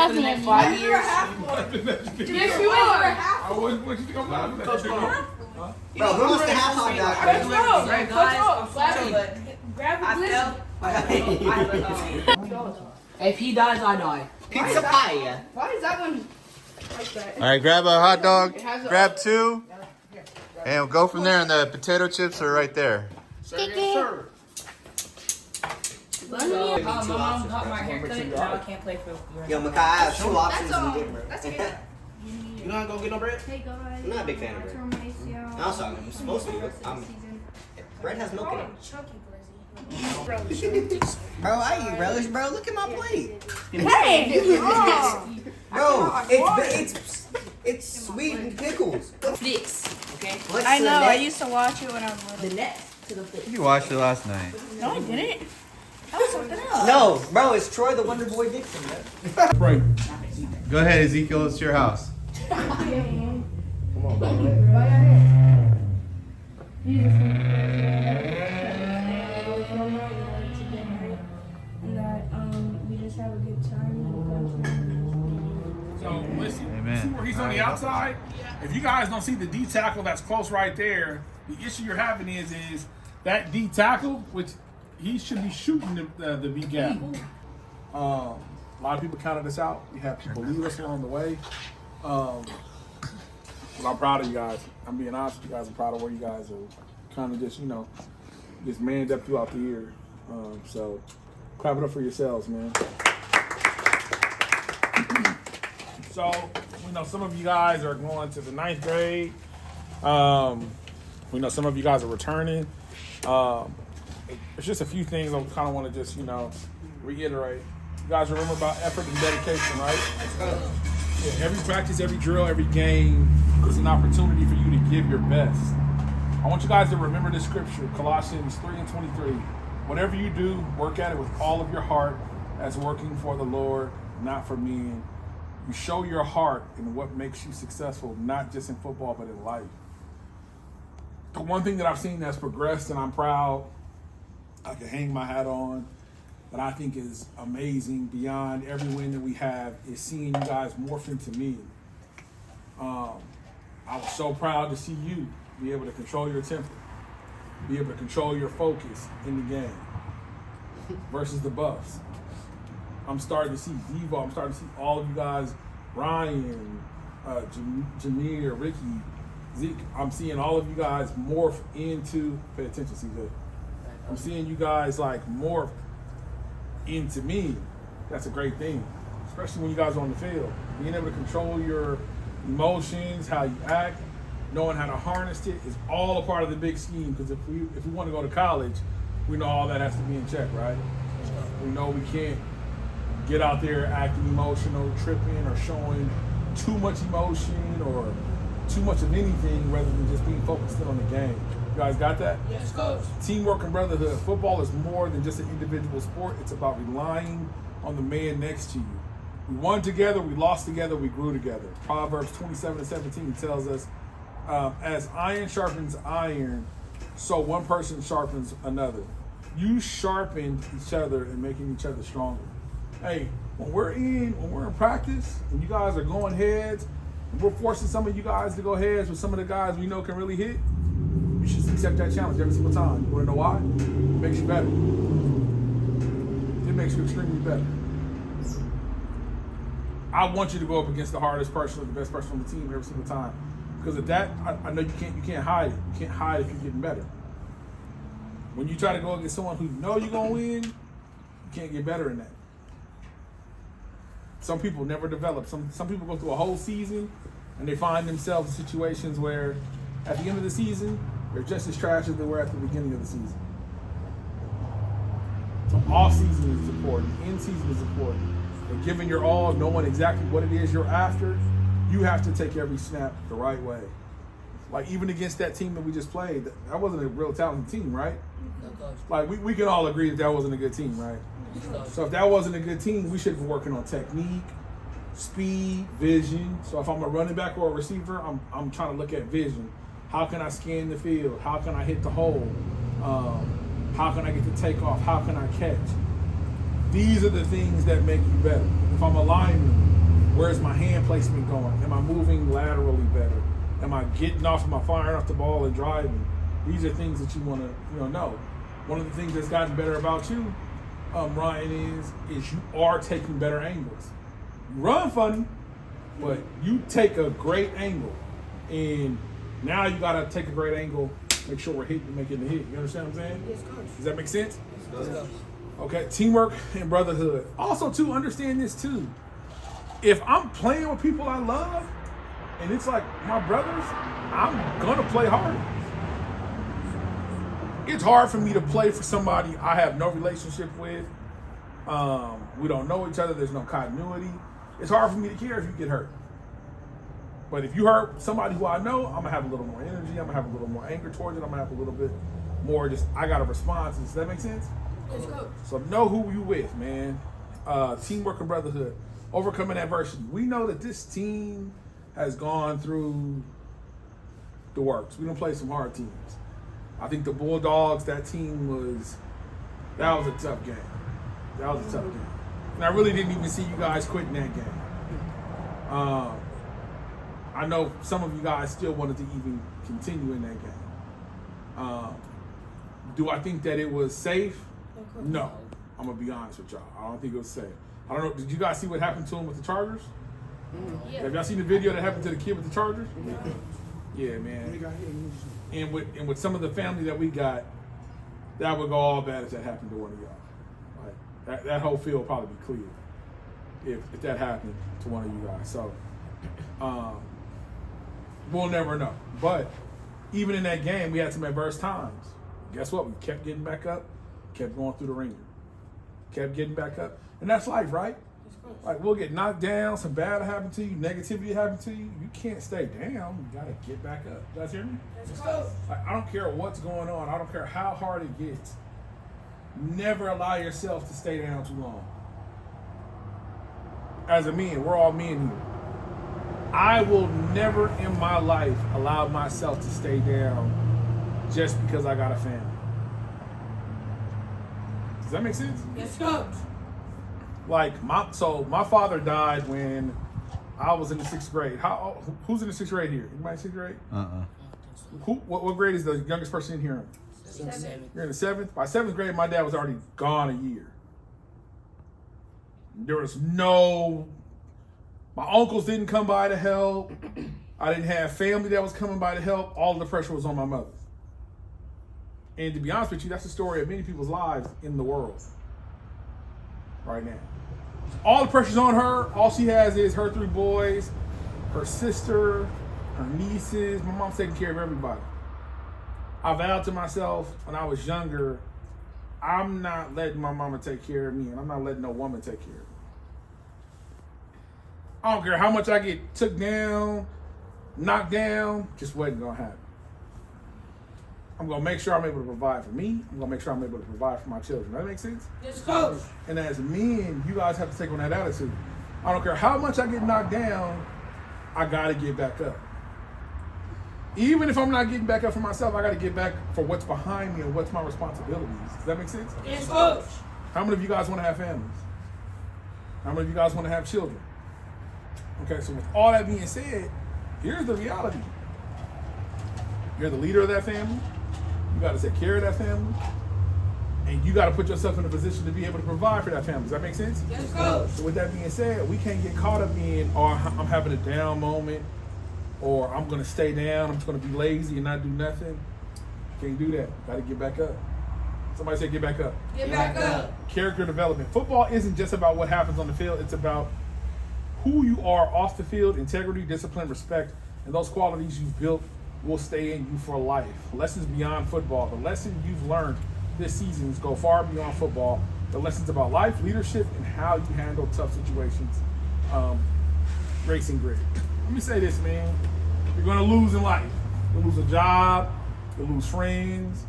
for the next 5 years. Yes, you are. What you think I'm laughing at? Coach Cole. Bro, who wants to have hot dog? Grab the glizzy. If he dies, I die. Pizza pie. Why is that one like that? All right, grab a hot dog, grab 2, and we'll go from there. And the potato chips are right there. Sir. My mom got my haircut, and now I can't play for. Yo, Makai, I have 2 options in the bro. That's good. You not gonna get no bread? Hey guys. I'm not a big fan of bread. I'm sorry, I'm supposed to be. Bread has milk in it. Bro, I eat relish, bro. Look at my plate. Hey! Bro, it's sweet and pickles. Flicks, okay? What's I know, the I next? used to watch it when I was little. The next to the flicks. You watched it last night. No, I didn't. That was something else. No, bro, it's Troy the Wonder Boy Dixon, man. Right. Go ahead, Ezekiel. It's your house. Come on, bro. And that we just have a good time. So listen, Amen. see where he's on the outside? If you guys don't see the D tackle that's close right there, the issue you're having is that D tackle, which he should be shooting the B gap. A lot of people counted us out. We have people leave us along the way. But I'm proud of you guys. I'm being honest with you guys. I'm proud of where you guys are kind of just, just manned up throughout the year. So clap it up for yourselves, man. So, some of you guys are going to the 9th grade. We know some of you guys are returning. It's just a few things I kind of want to just, reiterate. You guys remember about effort and dedication, right? Yeah, every practice, every drill, every game is an opportunity for you to give your best. I want you guys to remember this scripture, Colossians 3:23. Whatever you do, work at it with all of your heart as working for the Lord, not for men. You show your heart in what makes you successful, not just in football, but in life. The one thing that I've seen that's progressed, and I'm proud, I can hang my hat on, that I think is amazing beyond every win that we have, is seeing you guys morph into me. I was so proud to see you be able to control your temper, be able to control your focus in the game versus the Buffs. I'm starting to see Devo. I'm starting to see all of you guys, Ryan, Jameer, Ricky, Zeke. I'm seeing all of you guys morph into, pay attention, CJ. I'm seeing you guys morph into me. That's a great thing, especially when you guys are on the field. Being able to control your emotions, how you act, knowing how to harness it is all a part of the big scheme. Because if we want to go to college, we know all that has to be in check, right? We know we can't get out there acting emotional, tripping, or showing too much emotion or too much of anything rather than just being focused in on the game. You guys got that? Yes, coach. Teamwork and brotherhood. Football is more than just an individual sport. It's about relying on the man next to you. We won together, we lost together, we grew together. Proverbs 27:17 tells us, as iron sharpens iron, so one person sharpens another. You sharpen each other and making each other stronger. Hey, when we're in practice and you guys are going heads, and we're forcing some of you guys to go heads with some of the guys we know can really hit, you should accept that challenge every single time. You want to know why? It makes you better. It makes you extremely better. I want you to go up against the hardest person or the best person on the team every single time. Because of that, I know you can't hide it. You can't hide if you're getting better. When you try to go against someone who you know you're going to win, you can't get better in that. Some people never develop. Some people go through a whole season and they find themselves in situations where at the end of the season, they're just as trash as they were at the beginning of the season. So off season is important. In season is important. And giving your all, knowing exactly what it is you're after, you have to take every snap the right way. Like even against that team that we just played, that wasn't a real talented team, right? No, coach. Like we can all agree that wasn't a good team, right? Yes, coach. So if that wasn't a good team, we should be working on technique, speed, vision. So if I'm a running back or a receiver, I'm trying to look at vision. How can I scan the field? How can I hit the hole? How can I get the takeoff? How can I catch? These are the things that make you better. If I'm a lineman, Where's my hand placement going? Am I moving laterally better? Am I getting off? Am I firing off the ball and driving? These are things that you want to know. One of the things that's gotten better about you, Ryan, is you are taking better angles. You run funny, but you take a great angle, and now you got to take a great angle, make sure we're hitting, making the hit. You understand what I'm saying? Yes, coach. Does that make sense? Okay, teamwork and brotherhood. Also, too, understand this too. If I'm playing with people I love, and it's like my brothers, I'm gonna play hard. It's hard for me to play for somebody I have no relationship with. We don't know each other. There's no continuity. It's hard for me to care if you get hurt. But if you hurt somebody who I know, I'm gonna have a little more energy. I'm gonna have a little more anger towards it. I'm gonna have a little bit more I got a response. Does that make sense? Yes, coach. So know who you with, man. Teamwork and brotherhood. Overcoming adversity. We know that this team has gone through the works. We done played some hard teams. I think the Bulldogs, that was a tough game. That was a tough game. And I really didn't even see you guys quitting that game. I know some of you guys still wanted to even continue in that game. Do I think that it was safe? No. I'm going to be honest with y'all. I don't think it was safe. I don't know. Did you guys see what happened to him with the Chargers? Yeah. Have y'all seen the video that happened to the kid with the Chargers? Yeah, man. And with some of the family that we got, that would go all bad if that happened to one of y'all. Like that whole field would probably be clear if that happened to one of you guys. So we'll never know. But even in that game, we had some adverse times. Guess what? We kept getting back up, kept going through the ringer, kept getting back up. And that's life, right? Like, we'll get knocked down, some bad will happen to you, negativity happen to you. You can't stay down. You got to get back up. You guys hear me? Like, I don't care what's going on. I don't care how hard it gets. Never allow yourself to stay down too long. As a man, we're all men here. I will never in my life allow myself to stay down just because I got a family. Does that make sense? Yes, coach. Like, my father died when I was in the 6th grade. Who's in the 6th grade here? Anybody in 6th grade? What grade is the youngest person in here? 7. You're in the 7th? By 7th grade, my dad was already gone a year. There was my uncles didn't come by to help. I didn't have family that was coming by to help. All of the pressure was on my mother. And to be honest with you, that's the story of many people's lives in the world right now. All the pressure's on her. All she has is her 3 boys, her sister, her nieces. My mom's taking care of everybody. I vowed to myself when I was younger, I'm not letting my mama take care of me, and I'm not letting no woman take care of me. I don't care how much I get took down, knocked down, just wasn't gonna happen. I'm gonna make sure I'm able to provide for me. I'm gonna make sure I'm able to provide for my children. That makes sense? Yes, coach. And as men, you guys have to take on that attitude. I don't care how much I get knocked down, I gotta get back up. Even if I'm not getting back up for myself, I gotta get back for what's behind me and what's my responsibilities. Does that make sense? Yes, coach. How many of you guys wanna have families? How many of you guys wanna have children? Okay, so with all that being said, here's the reality. You're the leader of that family. You got to take care of that family. And you got to put yourself in a position to be able to provide for that family. Does that make sense? Yes, coach. So with that being said, we can't get caught up in, I'm having a down moment, or I'm going to stay down, I'm just going to be lazy and not do nothing. Can't do that. Got to get back up. Somebody say get back up. Get back up. Character development. Football isn't just about what happens on the field. It's about who you are off the field, integrity, discipline, respect, and those qualities you've built will stay in you for life. Lessons beyond football. The lessons you've learned this season go far beyond football. The lessons about life, leadership, and how you handle tough situations. Racing grit. Let me say this, man. You're going to lose in life. You'll lose a job. You'll lose friends.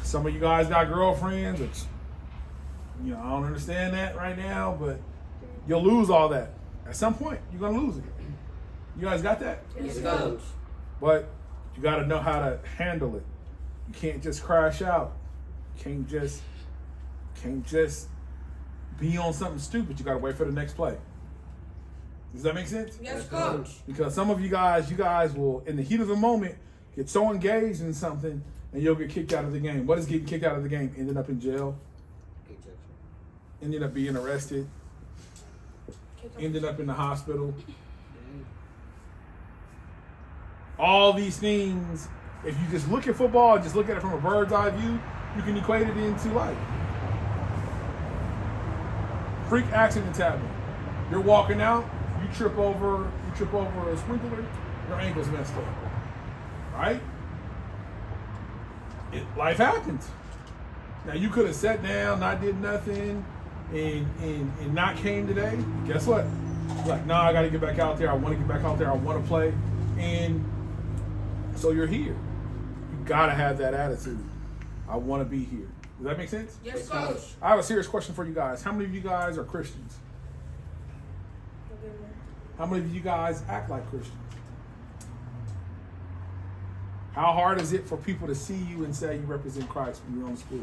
Some of you guys got girlfriends, which, I don't understand that right now, but you'll lose all that. At some point, you're going to lose it. You guys got that? Yes, coach. But you got to know how to handle it. You can't just crash out. You can't just be on something stupid. You got to wait for the next play. Does that make sense? Yes, coach. Because some of you guys will, in the heat of the moment, get so engaged in something and you'll get kicked out of the game. What is getting kicked out of the game? Ending up in jail, ending up being arrested, ending up in the hospital. All these things, if you just look at football, just look at it from a bird's eye view, you can equate it into life. Freak accidents happen. You're walking out, you trip over a sprinkler, your ankle's messed up. Right? Life happens. Now you could have sat down, not did nothing, and not came today. Guess what? You're like, nah, I gotta get back out there. I wanna get back out there, I wanna play. And so you're here. You gotta have that attitude. I wanna be here. Does that make sense? Yes, coach. I have a serious question for you guys. How many of you guys are Christians? How many of you guys act like Christians? How hard is it for people to see you and say you represent Christ when you're on school?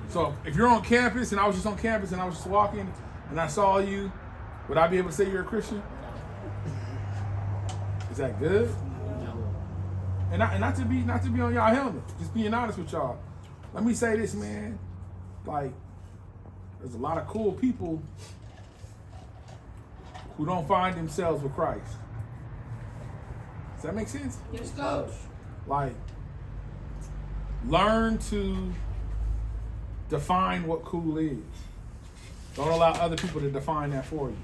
So if you're on campus and I was just on campus and I was just walking and I saw you, would I be able to say you're a Christian? Is that good? And not to be on y'all helmet, just being honest with y'all. Let me say this, man. Like, there's a lot of cool people who don't find themselves with Christ. Does that make sense? Yes, coach. Like, learn to define what cool is. Don't allow other people to define that for you.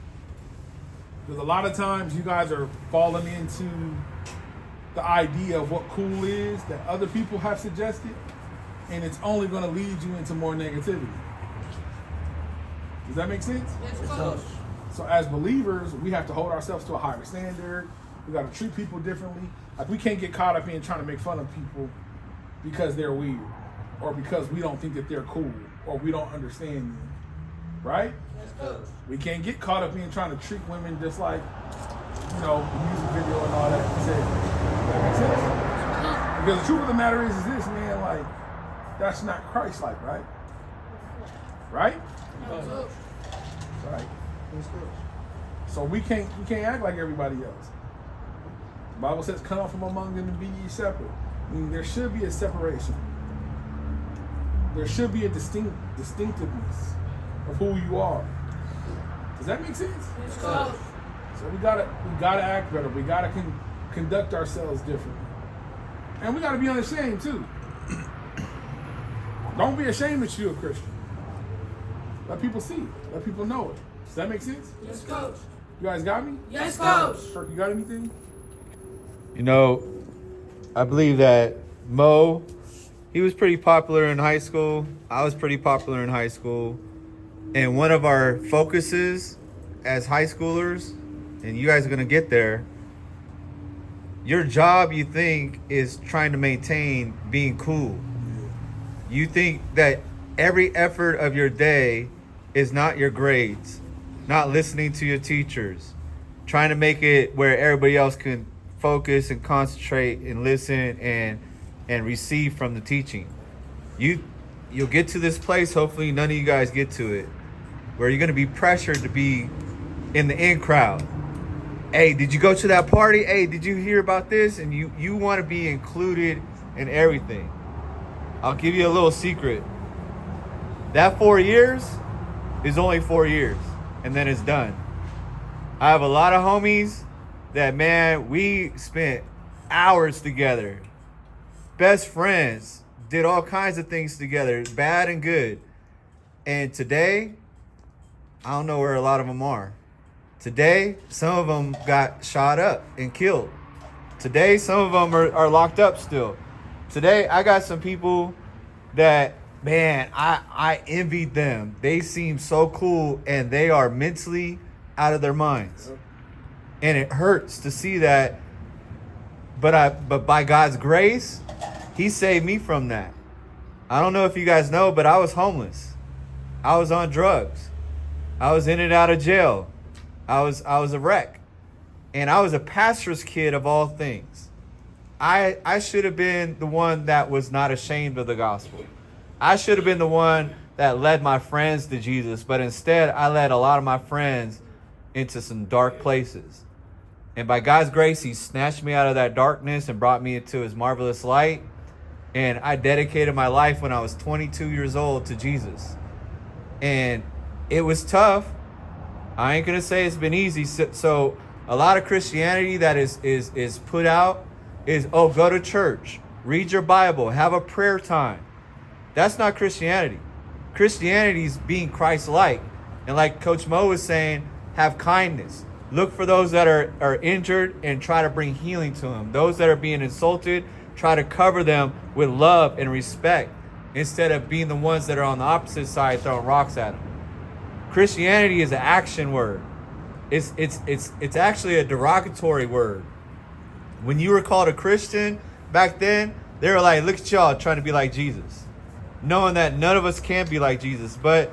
Because a lot of times you guys are falling into the idea of what cool is that other people have suggested, and it's only going to lead you into more negativity. Does that make sense? Yes, coach. So as believers, we have to hold ourselves to a higher standard. We got to treat people differently. Like, we can't get caught up in trying to make fun of people because they're weird, or because we don't think that they're cool, or we don't understand them, right? Yes, coach. We can't get caught up in trying to treat women just like, you know, the music video and all that. That makes sense? Because the truth of the matter is this, man, like, that's not Christ-like, right? Right? Yes, coach. Right. So we can't act like everybody else. The Bible says, "Come out from among them and be ye separate." I mean, there should be a separation. There should be a distinctiveness of who you are. Does that make sense? Yes, coach. So we gotta act better. We gotta conduct ourselves differently, and we gotta be unashamed too. Don't be ashamed that you're a Christian. Let people see it. Let people know it. Does that make sense? Yes, coach. You guys got me? Yes, coach. Kirk, you got anything? You know, I believe that Mo, he was pretty popular in high school. I was pretty popular in high school. And one of our focuses as high schoolers, and you guys are going to get there, your job, you think, is trying to maintain being cool. You think that every effort of your day is not your grades, not listening to your teachers, trying to make it where everybody else can focus and concentrate and listen and receive from the teaching. You'll get to this place, hopefully none of you guys get to it, where you're going to be pressured to be in the in crowd. Hey, did you go to that party? Hey, did you hear about this? And you want to be included in everything. I'll give you a little secret. That 4 years is only 4 years, and then it's done. I have a lot of homies that, man, we spent hours together. Best friends, did all kinds of things together, bad and good. And today, I don't know where a lot of them are. Today, some of them got shot up and killed. Today, some of them are locked up still. Today, I got some people that, man, I envied them. They seem so cool, and they are mentally out of their minds. And it hurts to see that. But by God's grace, He saved me from that. I don't know if you guys know, but I was homeless. I was on drugs. I was in and out of jail. I was a wreck. And I was a pastor's kid of all things. I should have been the one that was not ashamed of the gospel. I should have been the one that led my friends to Jesus, but instead I led a lot of my friends into some dark places. And by God's grace, he snatched me out of that darkness and brought me into his marvelous light. And I dedicated my life when I was 22 years old to Jesus. And it was tough. I ain't going to say it's been easy. So a lot of Christianity that is put out is, oh, go to church, read your Bible, have a prayer time. That's not Christianity. Christianity is being Christ-like. And like Coach Mo was saying, have kindness. Look for those that are injured and try to bring healing to them. Those that are being insulted, try to cover them with love and respect instead of being the ones that are on the opposite side throwing rocks at them. Christianity is an action word. It's actually a derogatory word. When you were called a Christian back then, they were like, look at y'all trying to be like Jesus. Knowing that none of us can be like Jesus. But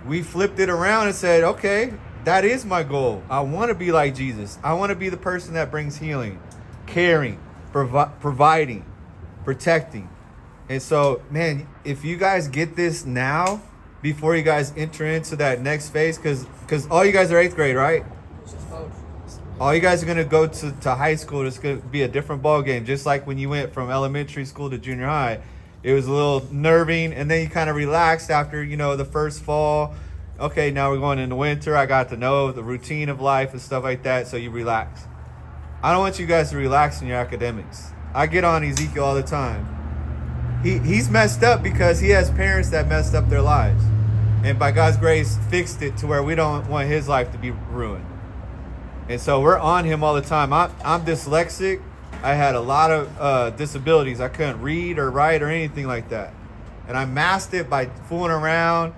we flipped it around and said, okay, that is my goal. I want to be like Jesus. I want to be the person that brings healing, caring, providing, protecting. And so, man, if you guys get this now, before you guys enter into that next phase, because all you guys are 8th grade, right? All you guys are going to go to high school. It's going to be a different ball game. Just like when you went from elementary school to junior high, it was a little nerving, and then you kind of relaxed after, the first fall. Okay, now we're going into winter. I got to know the routine of life and stuff like that, so you relax. I don't want you guys to relax in your academics. I get on Ezekiel all the time. He's messed up because he has parents that messed up their lives. And by God's grace, fixed it to where we don't want his life to be ruined. And so we're on him all the time. I'm dyslexic. I had a lot of disabilities. I couldn't read or write or anything like that. And I masked it by fooling around,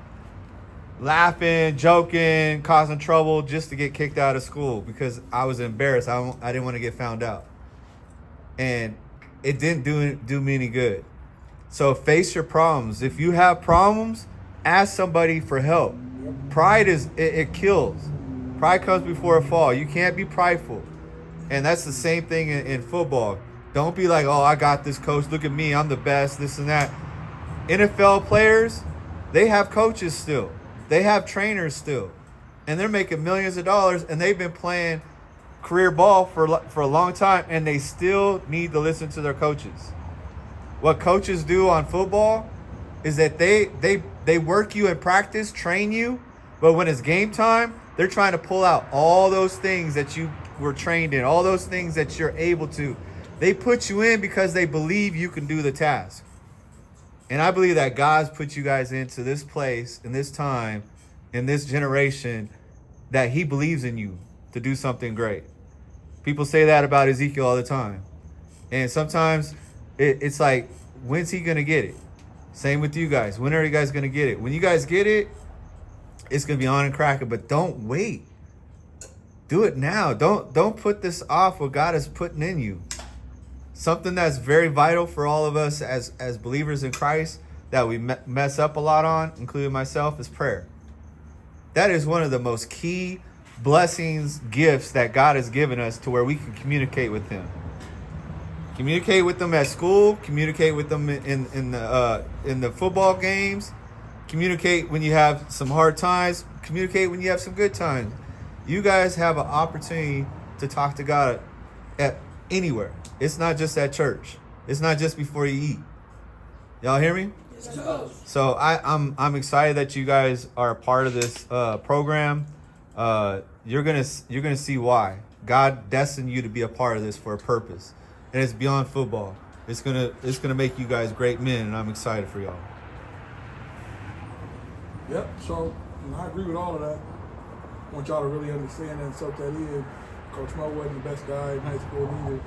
laughing, joking, causing trouble just to get kicked out of school because I was embarrassed. I didn't want to get found out. And it didn't do me any good. So face your problems. If you have problems, ask somebody for help. Pride it kills. Pride comes before a fall. You can't be prideful. And that's the same thing in football. Don't be like, oh, I got this, coach. Look at me. I'm the best, this and that. NFL players, they have coaches still. They have trainers still. And they're making millions of dollars, and they've been playing career ball for a long time, and they still need to listen to their coaches. What coaches do on football is that they work you in practice, train you, but when it's game time, they're trying to pull out all those things that you were trained in, all those things that you're able to. They put you in because they believe you can do the task. And I believe that God's put you guys into this place, in this time, in this generation, that he believes in you to do something great. People say that about Ezekiel all the time. And sometimes it's like, when's he going to get it? Same with you guys. When are you guys going to get it? When you guys get it, it's going to be on and cracking, but don't wait. Do it now. Don't put this off what God is putting in you. Something that's very vital for all of us as believers in Christ that we mess up a lot on, including myself, is prayer. That is one of the most key blessings, gifts that God has given us to where we can communicate with him. Communicate with them at school, communicate with them in the football games, communicate when you have some hard times, communicate when you have some good times. You guys have an opportunity to talk to God at anywhere. It's not just at church. It's not just before you eat. Y'all hear me? Yes, sir. So I'm excited that you guys are a part of this program. You're gonna see why God destined you to be a part of this for a purpose, and it's beyond football. It's gonna make you guys great men, and I'm excited for y'all. Yep, so I agree with all of that. I want y'all to really understand and soak that in. Coach Mo wasn't the best guy in high school either.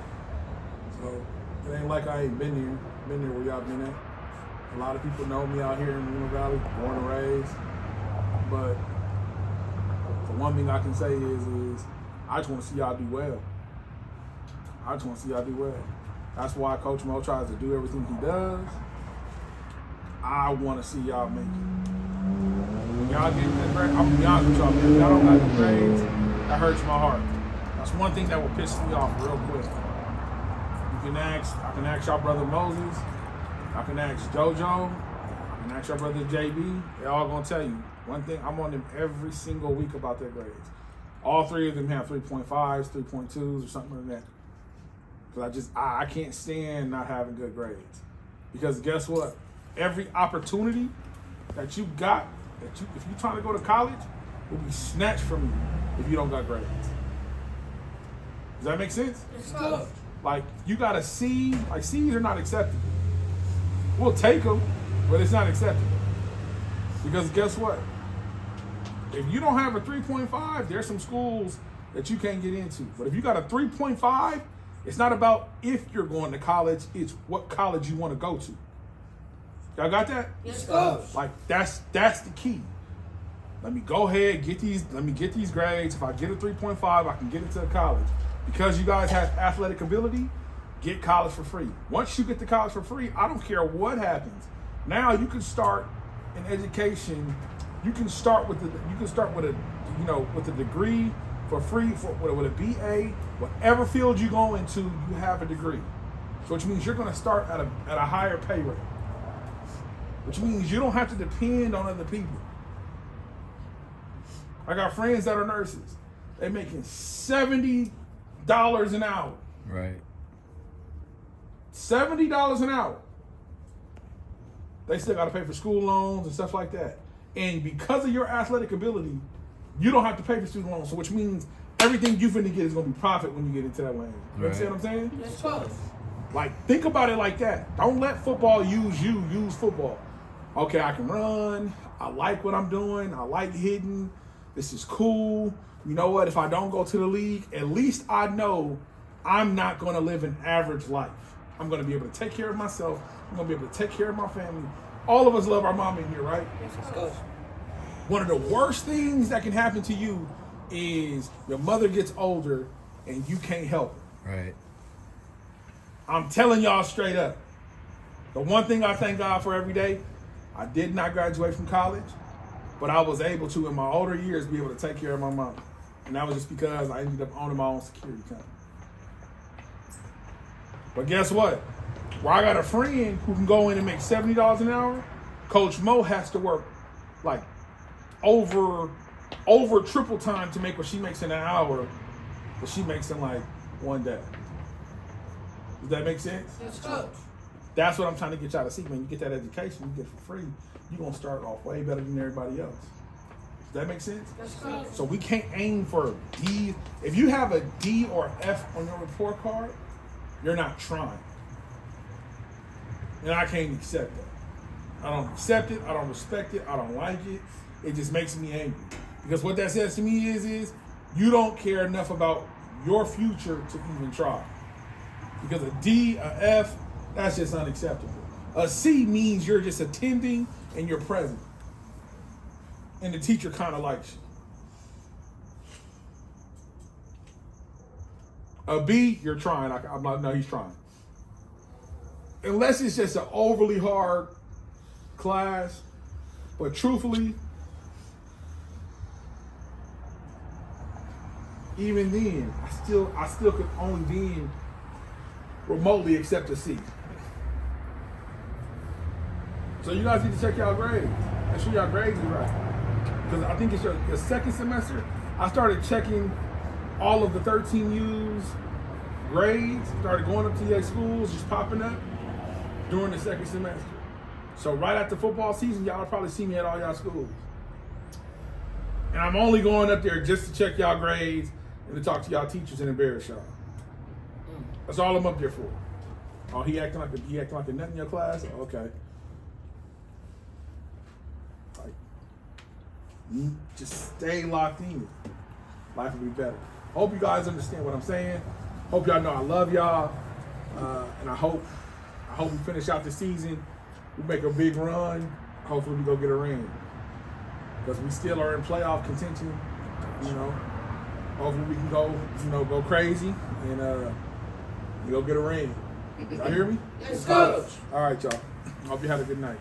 So it ain't like I ain't been there where y'all been at. A lot of people know me out here in Luna Valley, born and raised. But the one thing I can say is I just want to see y'all do well. That's why Coach Mo tries to do everything he does. I want to see y'all make it. When y'all get that grade, I'm gonna be honest with y'all, man. If y'all don't got the grades, that hurts my heart. That's one thing that will piss me off real quick. I can ask y'all brother Moses. I can ask JoJo. I and ask your brother JB, they're all gonna tell you one thing. I'm on them every single week about their grades. All three of them have 3.5s, 3.2s, or something like that. Because I can't stand not having good grades. Because guess what? Every opportunity that you got, if you're trying to go to college, will be snatched from you if you don't got grades. Does that make sense? Like, you got a C, like C's are not acceptable. We'll take them, but it's not acceptable. Because guess what? If you don't have a 3.5, there's some schools that you can't get into. But if you got a 3.5, it's not about if you're going to college, it's what college you want to go to. Y'all got that? Yes, Coach. Like, that's the key. Let me go ahead, let me get these grades. If I get a 3.5, I can get into a college. Because you guys have athletic ability, get college for free. Once you get to college for free, I don't care what happens. Now you can start in education. You can start with a degree for free with a BA. Whatever field you go into, you have a degree. So which means you're going to start at a higher pay rate. Which means you don't have to depend on other people. I got friends that are nurses. They're making $70 an hour. Right. $70 an hour. They still got to pay for school loans and stuff like that. And because of your athletic ability, you don't have to pay for student loans. So which means everything you finna get is going to be profit when you get into that lane. You understand what I'm saying? Yes, Coach. Like, think about it like that. Don't let football use you. Use football. Okay, I can run. I like what I'm doing. I like hitting. This is cool. You know what? If I don't go to the league, at least I know I'm not going to live an average life. I'm going to be able to take care of myself. I'm going to be able to take care of my family. All of us love our mom in here, right? Yes, Coach. One of the worst things that can happen to you is your mother gets older and you can't help her. Right. I'm telling y'all straight up. The one thing I thank God for every day, I did not graduate from college, but I was able to, in my older years, be able to take care of my mom. And that was just because I ended up owning my own security company. But guess what? Where I got a friend who can go in and make $70 an hour, Coach Mo has to work like over triple time to make what she makes in an hour, what she makes in like one day. Does that make sense? Yes, Coach. That's what I'm trying to get y'all to see. When you get that education, you get it for free, you're going to start off way better than everybody else. Does that make sense? Yes, Coach. So we can't aim for D. If you have a D or F on your report card, you're not trying. And I can't accept that. I don't accept it. I don't respect it. I don't like it. It just makes me angry. Because what that says to me is you don't care enough about your future to even try. Because a D, a F, that's just unacceptable. A C means you're just attending and you're present. And the teacher kind of likes you. A B, you're trying. I'm not, no, he's trying. Unless it's just an overly hard class. But truthfully, even then, I still could only then remotely accept a C. So you guys need to check y'all grades. Make sure y'all grades are right. Because I think it's your second semester, I started checking all of the 13U's grades, started going up to your schools, just popping up during the second semester. So right after football season, y'all will probably see me at all y'all schools. And I'm only going up there just to check y'all grades and to talk to y'all teachers and embarrass y'all. That's all I'm up there for. Oh, he acting like a nut in your class? Oh, okay. Like, you just stay locked in. Life will be better. Hope you guys understand what I'm saying. Hope y'all know I love y'all. And I hope we finish out the season. We make a big run. Hopefully we go get a ring. Because we still are in playoff contention, you know. Hopefully we can go crazy and you go get a ring. Y'all hear me? Yes, Coach. All right, y'all. Hope you have a good night.